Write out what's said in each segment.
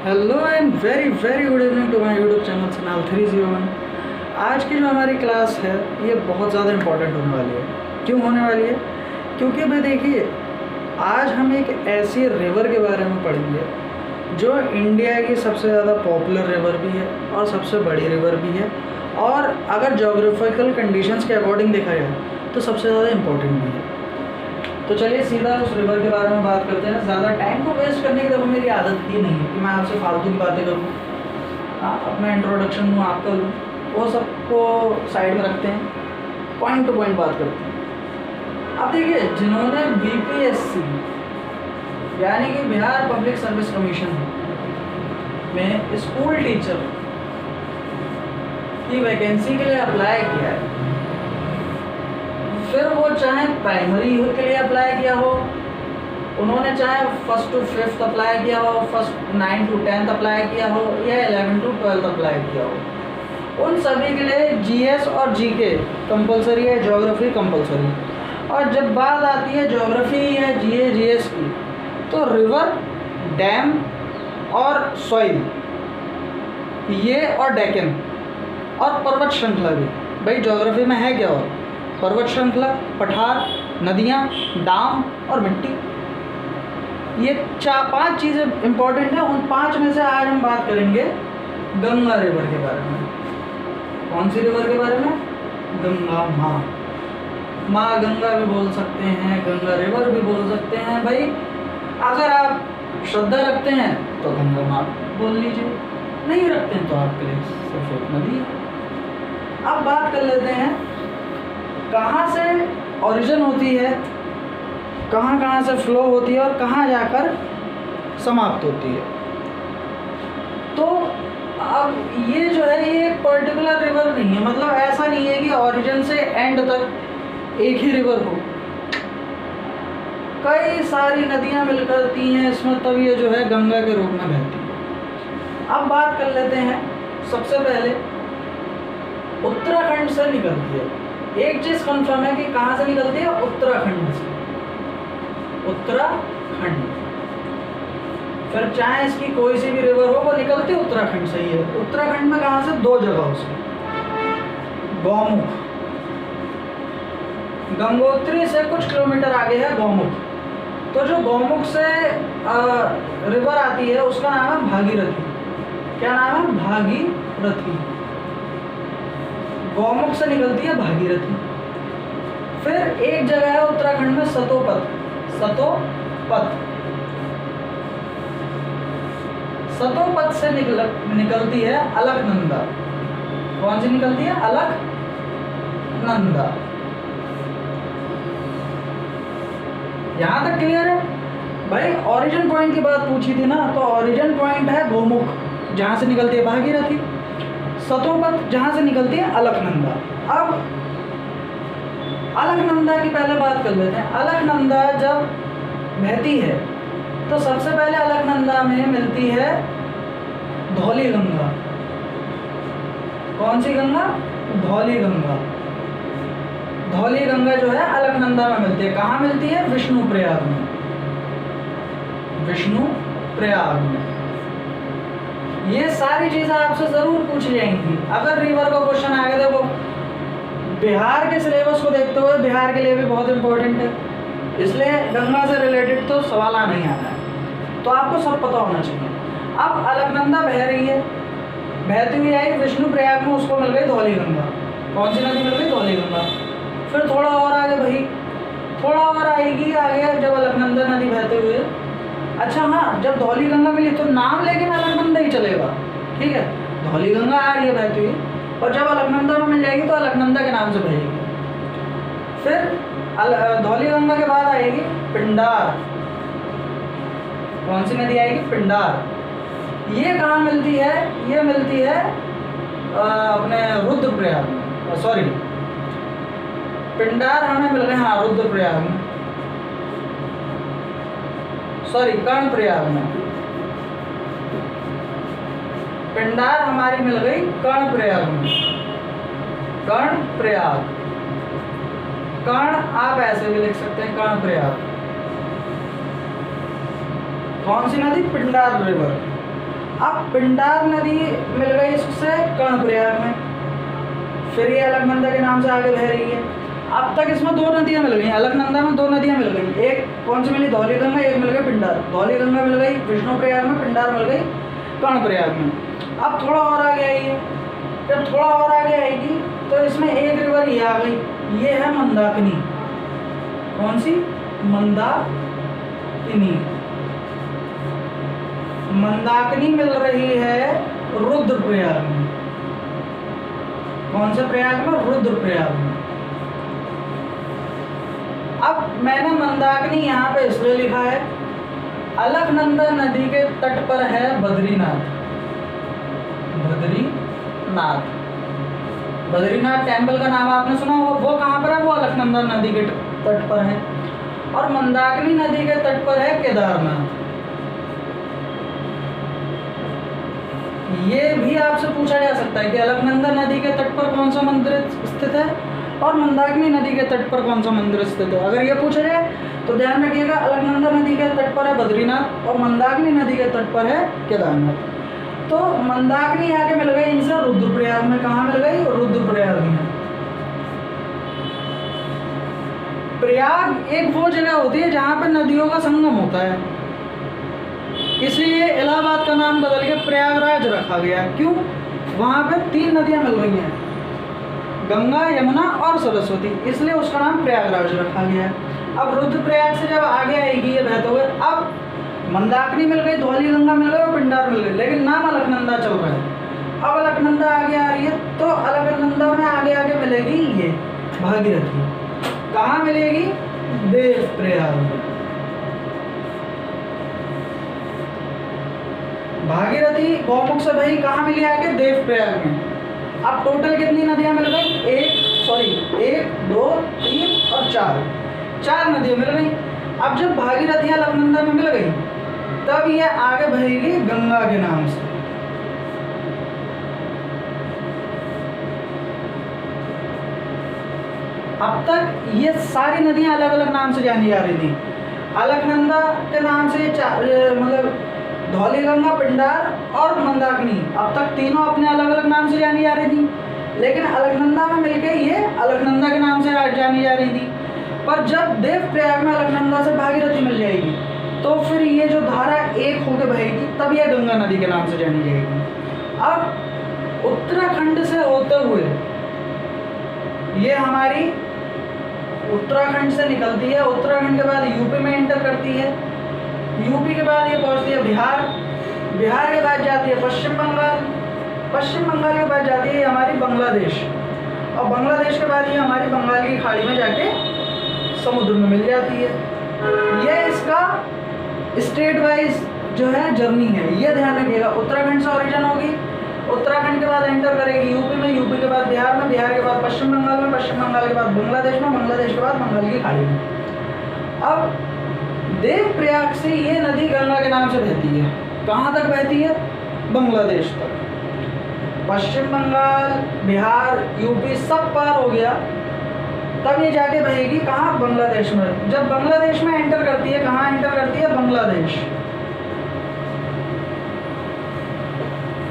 Hello and very very good evening to my YouTube channel सनाल 301। आज की जो हमारी क्लास है ये बहुत ज़्यादा इम्पोर्टेंट होने वाली है। क्यों होने वाली है? क्योंकि भाई देखिए, आज हम एक ऐसी रिवर के बारे में पढ़ेंगे जो इंडिया की सबसे ज़्यादा पॉपुलर रिवर भी है और सबसे बड़ी रिवर भी है, और अगर जोग्राफिकल कंडीशंस के अकॉर्डिंग देखा जाए तो सबसे ज़्यादा इम्पोर्टेंट भी है। तो चलिए सीधा उस रिवर के बारे में बात करते हैं। ज़्यादा टाइम को वेस्ट करने की तो मेरी आदत ही नहीं है कि मैं आपसे फालतू की बातें करूँ। अपना इंट्रोडक्शन दूँ, आपका लूँ, वो सबको साइड में रखते हैं, पॉइंट टू पॉइंट बात करते हैं। अब देखिए, जिन्होंने बीपीएससी यानी कि बिहार पब्लिक सर्विस कमीशन में स्कूल टीचर की वैकेंसी के लिए अप्लाई किया है, फिर वो चाहे प्राइमरी के लिए अप्लाई किया हो, उन्होंने चाहे 1st to 5th अप्लाई किया हो, 9 to 10th अप्लाई किया हो, या 11 to 12th अप्लाई किया हो, उन सभी के लिए जीएस और जीके कंपलसरी है, ज्योग्राफी कंपलसरी। और जब बात आती है ज्योग्राफी या जीएस की, तो रिवर, डैम और सॉइल, ये और डेक्कन और पर्वत श्रृंखला भी। भाई ज्योग्राफी में है क्या? और पर्वत श्रृंखला, पठार, नदियाँ, डाम और मिट्टी, ये 4-5 चीज़ें इंपॉर्टेंट हैं। उन 5 में से आज हम बात करेंगे गंगा रिवर के बारे में। कौन सी रिवर के बारे में? गंगा माँ गंगा भी बोल सकते हैं, गंगा रिवर भी बोल सकते हैं। भाई अगर आप श्रद्धा रखते हैं तो गंगा माँ बोल लीजिए, नहीं रखते हैं तो आपके लिए सिर्फ एक नदी है। अब बात कर लेते हैं कहाँ से ओरिजिन होती है, कहाँ से फ्लो होती है और कहाँ जाकर समाप्त होती है। तो अब ये जो है, ये एक पर्टिकुलर रिवर नहीं है, मतलब ऐसा नहीं है कि ओरिजिन से एंड तक एक ही रिवर हो। कई सारी नदियाँ मिल करती हैं इसमें, तब ये जो है गंगा के रूप में बहती है। अब बात कर लेते हैं, सबसे पहले उत्तराखंड से निकलती है। एक चीज़ कंफर्म है कि कहाँ से निकलती है? उत्तराखंड से। उत्तराखंड, फिर चाहे इसकी कोई सी भी रिवर हो, वो निकलती उत्तराखंड से ही है। उत्तराखंड में कहाँ से? 2 जगहों से। गौमुख, गंगोत्री से कुछ किलोमीटर आगे है गौमुख। तो जो गौमुख से रिवर आती है उसका नाम है भागीरथी। क्या नाम है? भागीरथी। गौमुख से निकलती है भागीरथी। फिर एक जगह है उत्तराखंड में सतोपत। सतोपत से निकलती है अलकनंदा। कौन सी निकलती है? अलकनंदा। यहां तक क्लियर है? भाई ओरिजिन पॉइंट की बात पूछी थी ना, तो ओरिजिन पॉइंट है गौमुख, जहां से निकलती है भागीरथी। सतोपत, जहाँ से निकलती है अलकनंदा। अब अलकनंदा की पहले बात कर लेते हैं। अलकनंदा जब बहती है तो सबसे पहले अलकनंदा में मिलती है धौली गंगा। कौन सी गंगा? धौली गंगा। धौली गंगा जो है अलकनंदा में मिलती है। कहाँ मिलती है? विष्णुप्रयाग में। विष्णुप्रयाग में। ये सारी चीज़ें आपसे ज़रूर पूछी जाएंगी अगर रिवर का क्वेश्चन आएगा। देखो, बिहार के सिलेबस को देखते हुए बिहार के लिए भी बहुत इंपॉर्टेंट है, इसलिए गंगा से रिलेटेड तो सवाल आ नहीं आता है, तो आपको सब पता होना चाहिए। अब अलकनंदा बह रही है, बहती हुई आई विष्णुप्रयाग में, उसको मिल गई धौली गंगा। कौन सी नदी मिल गई? धौली गंगा। फिर थोड़ा और आगे भाई, थोड़ा और आएगी आगे जब अलकनंदा नदी बहते हुए, अच्छा हाँ, जब धौली गंगा मिली तो नाम लेकिन अलकनंदा ही चलेगा, ठीक है? धौली गंगा आ रही है बहती हुई, और जब अलकनंदा में मिल जाएगी तो अलकनंदा के नाम से बहेगी। फिर धौली गंगा के बाद आएगी पिंडार। कौन सी नदी आएगी? पिंडार। ये कहाँ मिलती है? ये मिलती है अपने रुद्रप्रयाग में। सॉरी, पिंडार हमें मिल गए, हाँ, रुद्रप्रयाग में, सॉरी, कर्णप्रयाग में। पिंडार हमारी मिल गई कर्णप्रयाग में। कर्णप्रयाग, कर्ण आप ऐसे भी लिख सकते हैं, कर्णप्रयाग। कौन सी नदी? पिंडार रिवर। अब पिंडार नदी मिल गई इससे कर्णप्रयाग में, फिर ये अलकनंदा के नाम से आगे बह रही है। अब तक इसमें 2 नदियाँ मिल गई, अलकनंदा में 2 नदियाँ मिल गई। एक कौन सी मिली? धौली गंगा, एक मिल गई पिंडार। धौली गंगा मिल गई विष्णुप्रयाग में, पिंडार मिल गई कर्णप्रयाग में। अब थोड़ा और आगे आइए, जब थोड़ा और आगे आएगी तो इसमें एक रिवर ये आ गई, ये है मंदाकिनी। कौन सी? मंदाकिनी। मंदाकिनी मिल रही है रुद्रप्रयाग में। कौन से प्रयाग में? रुद्रप्रयाग में। अब मैंने मंदाकिनी यहाँ पे इसलिए लिखा है, अलकनंदा नदी के तट पर है बद्रीनाथ। बद्रीनाथ, बद्रीनाथ टेम्पल का नाम आपने सुना होगा, वो कहाँ पर है? वो अलकनंदा नदी के तट पर है। और मंदाकिनी नदी के तट पर है केदारनाथ। ये भी आपसे पूछा जा सकता है कि अलकनंदा नदी के तट पर कौन सा मंदिर स्थित है और मंदाकिनी नदी के तट पर कौन सा मंदिर स्थित है। अगर ये पूछा जाए तो ध्यान रखिएगा, अलकनंदा नदी के तट पर है बद्रीनाथ और मंदाकिनी नदी के तट पर है केदारनाथ। तो मंदाकिनी आके मिल गई इनसे रुद्रप्रयाग में। कहाँ मिल गई? रुद्रप्रयाग में। प्रयाग एक वो जगह होती है जहाँ पर नदियों का संगम होता है, इसलिए इलाहाबाद का नाम बदल के प्रयागराज रखा गया। क्यों? वहाँ पे 3 नदियाँ मिल गई हैं, गंगा, यमुना और सरस्वती, इसलिए उसका नाम प्रयागराज रखा गया है। अब रुद्रप्रयाग से जब आगे आएगी ये बहते हुए, अब मंदाकिनी मिल गई, धौली गंगा मिल गई और पिंडार मिल गई, लेकिन नाम अलकनंदा चल रहा है। अब अलकनंदा आगे आ रही है तो अलकनंदा में आगे आगे मिलेगी ये भागीरथी। कहाँ मिलेगी? देवप्रयाग में। भागीरथी गौमुख से भाई कहाँ मिली? आके देवप्रयाग में। अब टोटल कितनी नदियाँ मिल गई? 1, 2, 3 और 4 नदियाँ मिल गई। अब जब भागीरथी अलकनंदा में मिल गई तब यह आगे बहेगी गंगा के नाम से। अब तक ये सारी नदियाँ अलग अलग नाम से जानी जा रही थी। अलकनंदा के नाम से मतलब धौली गंगा, पिंडार और मंदाकिनी, अब तक तीनों अपने अलग अलग नाम से जानी जा रही थी, लेकिन अलकनंदा में मिलकर ये अलकनंदा के नाम से जानी जा रही थी। पर जब देवप्रयाग में अलकनंदा से भागीरथी मिल जाएगी तो फिर ये जो धारा एक होकर बहेगी तब यह गंगा नदी के नाम से जानी जाएगी। अब उत्तराखंड से होते हुए ये हमारी उत्तराखंड से निकलती है, उत्तराखंड के बाद यूपी में एंटर करती है, यूपी के बाद ये पहुंचती है बिहार, बिहार के बाद जाती है पश्चिम बंगाल, पश्चिम बंगाल के बाद जाती है हमारी बांग्लादेश, और बांग्लादेश के बाद ये हमारी बंगाल की खाड़ी में जाके समुद्र में मिल जाती है। ये इसका स्टेट वाइज जो है जर्नी है, ये ध्यान रखिएगा। उत्तराखंड से ओरिजिन होगी, उत्तराखंड के बाद एंटर करेगी यूपी में, यूपी के बाद बिहार में, बिहार के बाद पश्चिम बंगाल में, पश्चिम बंगाल के बाद बांग्लादेश में, बांग्लादेश के बाद बंगाल की खाड़ी में। अब देवप्रयाग से ये नदी गंगा के नाम से बहती है। कहाँ तक बहती है? बांग्लादेश तक। पश्चिम बंगाल, बिहार, यूपी सब पार हो गया तब ये जाके बहेगी कहाँ? बांग्लादेश में। जब बांग्लादेश में एंटर करती है, कहाँ एंटर करती है? बांग्लादेश।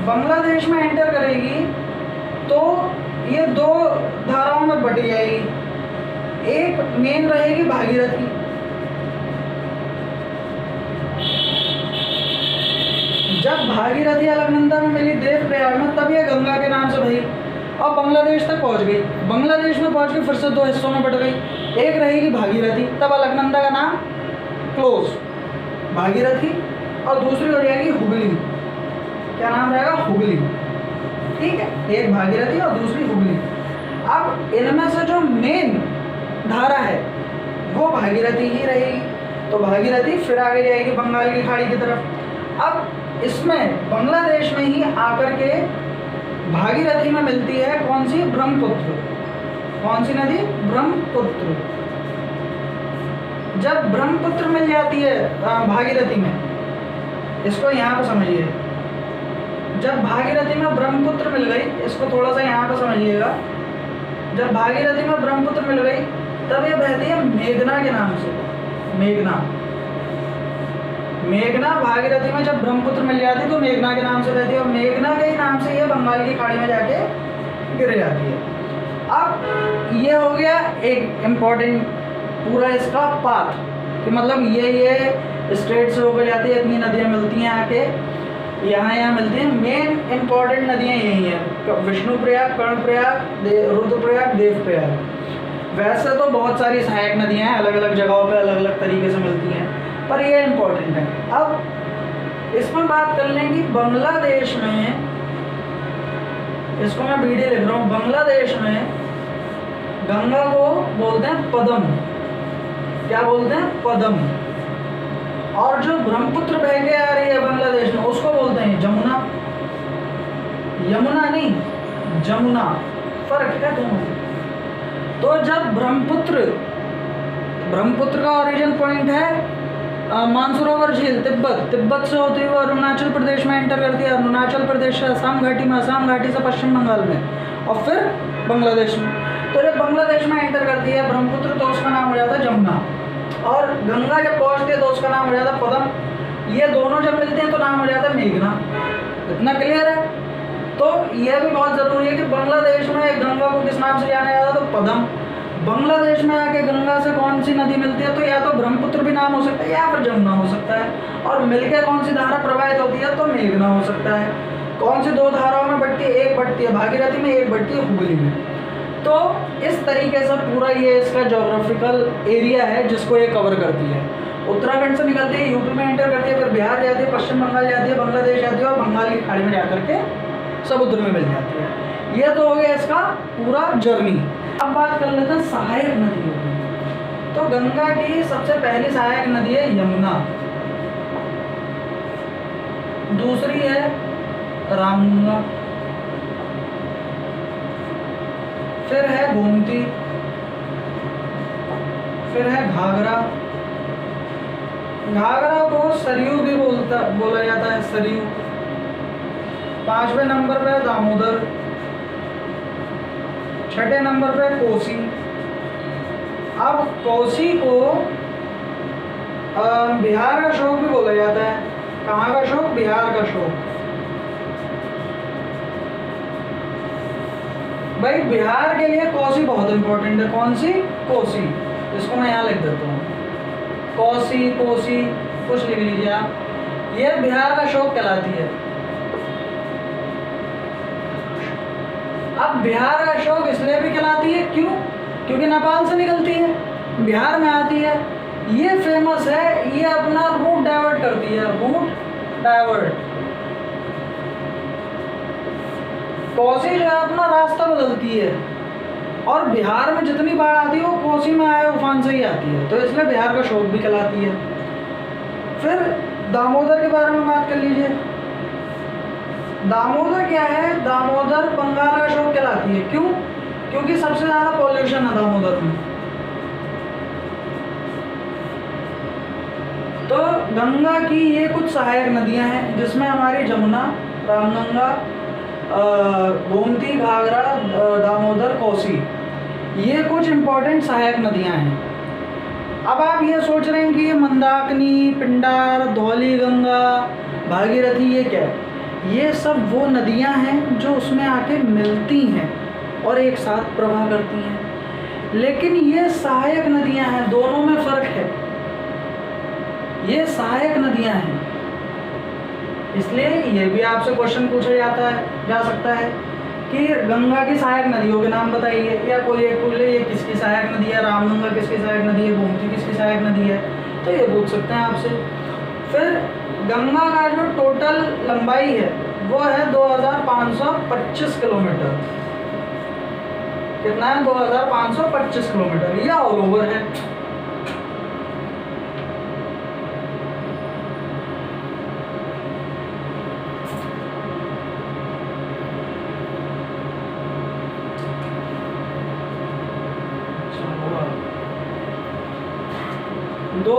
बांग्लादेश में एंटर करेगी तो ये 2 धाराओं में बट जाएगी। एक मेन रहेगी भागीरथी, जब भागीरथी अलकनंदा में मिली देवप्रयाग में तब ये गंगा के नाम से बही और बांग्लादेश तक पहुंच गई। बांग्लादेश में पहुंच के फिर से 2 हिस्सों में बट गई, एक रहेगी भागीरथी, तब अलकनंदा का नाम क्लोज भागीरथी, और दूसरी हो जाएगी हुगली। क्या नाम रहेगा? हुगली। ठीक है, एक भागीरथी और दूसरी हुगली। अब इनमें से जो मेन धारा है वो भागीरथी ही रहेगी, तो भागीरथी फिर आगे जाएगी बंगाल की खाड़ी की तरफ। अब इसमें बांग्लादेश में ही आकर के भागीरथी में मिलती है कौन सी? ब्रह्मपुत्र। कौन सी नदी? ब्रह्मपुत्र। जब ब्रह्मपुत्र मिल जाती है भागीरथी में, इसको यहाँ पर समझिए, जब भागीरथी में ब्रह्मपुत्र मिल गई, इसको थोड़ा सा यहाँ पर समझिएगा, जब भागीरथी में ब्रह्मपुत्र मिल गई तब ये बहती है मेघना के नाम से। मेघना, मेघना भागीरथी में जब ब्रह्मपुत्र मिल जाती तो मेघना के नाम से रहती है, और मेघना के ही नाम से ये बंगाल की खाड़ी में जाके गिर जाती है। अब ये हो गया एक इम्पोर्टेंट पूरा इसका पाथ कि मतलब ये स्टेट से होकर जाती है, इतनी नदियाँ मिलती हैं आके यहाँ मिलती हैं। मेन इम्पोर्टेंट नदियाँ यही हैं, विष्णुप्रयाग, कर्णप्रयाग, रुद्रप्रयाग, देवप्रयाग। वैसे तो बहुत सारी सहायक नदियाँ हैं, अलग अलग जगहों पे अलग अलग तरीके से मिलती हैं, पर ये इम्पोर्टेंट है। अब इसमें बात कर लें कि बांग्लादेश में, इसको मैं बीडी लिख रहा हूँ, बांग्लादेश में गंगा को बोलते हैं पदम। क्या बोलते हैं? पदम। और जो ब्रह्मपुत्र बह के आ रही है बांग्लादेश में उसको बोलते हैं जमुना। यमुना नहीं, जमुना, फर्क है दोनों। तो जब ब्रह्मपुत्र का ओरिजिन पॉइंट है मानसरोवर झील, तिब्बत से होते हुए अरुणाचल प्रदेश में एंटर करती है, अरुणाचल प्रदेश से असम घाटी में, असम घाटी से पश्चिम बंगाल में, और फिर बांग्लादेश में। तो जब बांग्लादेश में एंटर करती है ब्रह्मपुत्र तो उसका नाम हो जाता है जमुना, और गंगा जब पहुँचती है तो उसका नाम हो जाता है पदम। ये दोनों जब मिलते हैं तो नाम हो जाता है मेघना। इतना क्लियर है? तो यह भी बहुत ज़रूरी है कि बांग्लादेश में गंगा को किस नाम से जाना जाता है? तो पदम। बांग्लादेश में आके गंगा से कौन सी नदी मिलती है? तो या तो ब्रह्मपुत्र भी नाम हो सकता है या फिर जमुना हो सकता है, और मिलकर कौन सी धारा प्रवाहित होती है? तो मेघना हो सकता है। कौन सी दो धाराओं में बढ़ती है? एक बढ़ती है भागीरथी में, एक बढ़ती है हुगली में। तो इस तरीके से पूरा ये इसका ज्योग्राफिकल एरिया है जिसको ये कवर करती है। उत्तराखंड से निकलती है, यूपी में एंटर करती है, फिर बिहार जाती है, पश्चिम बंगाल जाती है, बांग्लादेश जाती है, और बंगाल की खाड़ी में जाकर के समुद्र में मिल जाती है। ये तो हो गया इसका पूरा जर्नी। अब बात कर लेते हैं सहायक नदियों की। तो गंगा की सबसे पहली सहायक नदी है यमुना, दूसरी है रामगंगा, फिर है गोमती, फिर है घाघरा। घाघरा को सरयू भी बोला जाता है, सरयू। 5वें नंबर पे दामोदर, 6ठे नंबर पे कोसी। अब कोसी को बिहार का शोक भी बोला जाता है। कहाँ का शोक? बिहार का शोक। भाई बिहार के लिए कोसी बहुत इंपॉर्टेंट है। कौन सी? कोसी। इसको मैं यहाँ लिख देता हूँ, कोसी, कोसी कुछ लिख लीजिए आप। ये बिहार का शोक कहलाती है। अब बिहार का शोक इसलिए भी कहलाती है, क्यों? क्योंकि नेपाल से निकलती है, बिहार में आती है। ये फेमस है, ये अपना रूट डाइवर्ट करती है, रूट डाइवर्ट। कोसी जो है अपना रास्ता बदलती है, और बिहार में जितनी बाढ़ आती है वो कोसी में आए उफान से ही आती है, तो इसलिए बिहार का शोक भी कहलाती है। फिर दामोदर के बारे में बात कर लीजिए। दामोदर क्या है? दामोदर बंगाल का शोक कहलाती है। क्यों? क्योंकि सबसे ज़्यादा पॉल्यूशन है दामोदर में। तो गंगा की ये कुछ सहायक नदियां हैं जिसमें हमारी जमुना, रामगंगा, गोमती, घाघरा, दामोदर, कोसी, ये कुछ इम्पोर्टेंट सहायक नदियां हैं। अब आप ये सोच रहे हैं कि ये मंदाकिनी, पिंडार, धौली गंगा, भागीरथी ये क्या है? ये सब वो नदियां हैं जो उसमें आके मिलती हैं और एक साथ प्रवाह करती हैं, लेकिन ये सहायक नदियां हैं, दोनों में फ़र्क है। ये सहायक नदियां हैं, इसलिए ये भी आपसे क्वेश्चन पूछा जा सकता है कि गंगा की सहायक नदियों के नाम बताइए, या कोई एक पूछ ले ये किसकी सहायक नदी है, रामगंगा किसकी सहायक नदी है, गोमती किसकी सहायक नदी है, तो ये पूछ सकते हैं आपसे। फिर गंगा का जो टोटल लंबाई है वो है 2525 किलोमीटर। कितना है? 2525 किलोमीटर। ये ऑल ओवर है। दो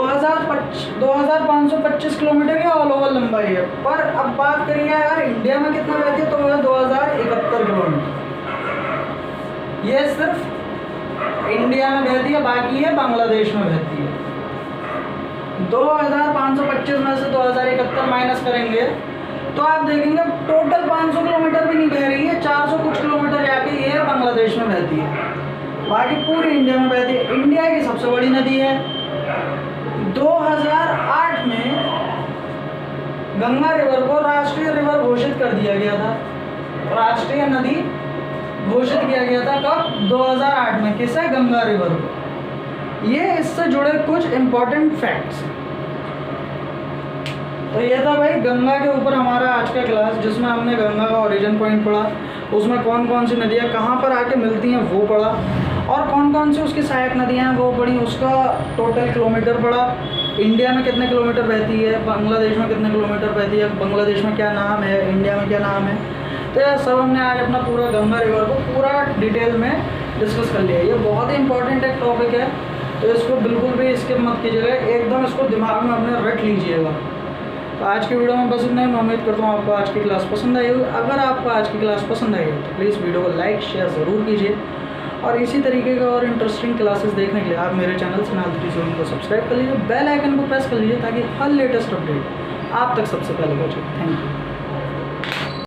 2525 किलोमीटर की ऑल ओवर लंबाई है। पर अब बात करिए यार इंडिया में कितना बहती है, तो वो है 2071 किलोमीटर। ये सिर्फ इंडिया में बहती है, बाकी है बांग्लादेश में बहती है। 2525 में से 2071 माइनस करेंगे तो आप देखेंगे टोटल 500 किलोमीटर भी नहीं बह रही है, 400 कुछ किलोमीटर जाके ये बांग्लादेश में बहती है, बाकी पूरी इंडिया में बहती है। इंडिया की सबसे बड़ी नदी है। 2008 में गंगा रिवर को राष्ट्रीय रिवर घोषित कर दिया गया था, राष्ट्रीय नदी घोषित किया गया था। कब? 2008 में। किसे? गंगा रिवर को। ये इससे जुड़े कुछ इंपॉर्टेंट फैक्ट्स। तो ये था भाई गंगा के ऊपर हमारा आज का क्लास, जिसमें हमने गंगा का ओरिजिन पॉइंट पढ़ा, उसमें कौन कौन सी नदियाँ कहाँ पर आके मिलती हैं वो पढ़ा, और कौन कौन सी उसकी सहायक नदियाँ हैं वो पढ़ी, उसका टोटल किलोमीटर पढ़ा, इंडिया में कितने किलोमीटर बहती है, बांग्लादेश में कितने किलोमीटर बहती है, बांग्लादेश में क्या नाम है, इंडिया में क्या नाम है। तो यह सब हमने आज अपना पूरा गंगा रिवर को पूरा डिटेल में डिस्कस कर लिया। ये बहुत ही इंपॉर्टेंट एक टॉपिक है, तो इसको बिल्कुल भी स्किप मत कीजिएगा, एकदम इसको दिमाग में अपने रट लीजिएगा। तो आज की वीडियो में बस इतना ही। मैं उम्मीद करता हूँ आपको आज की क्लास पसंद आई होगी। अगर आपको आज की क्लास पसंद आई हो तो प्लीज़ वीडियो को लाइक शेयर ज़रूर कीजिए, और इसी तरीके के और इंटरेस्टिंग क्लासेस देखने के लिए आप मेरे चैनल सोनाल 3 ज़ोन को सब्सक्राइब कर लीजिए, बेल आइकन को प्रेस कर लीजिए, ताकि हर लेटेस्ट अपडेट आप तक सबसे पहले पहुँचे। Thank you.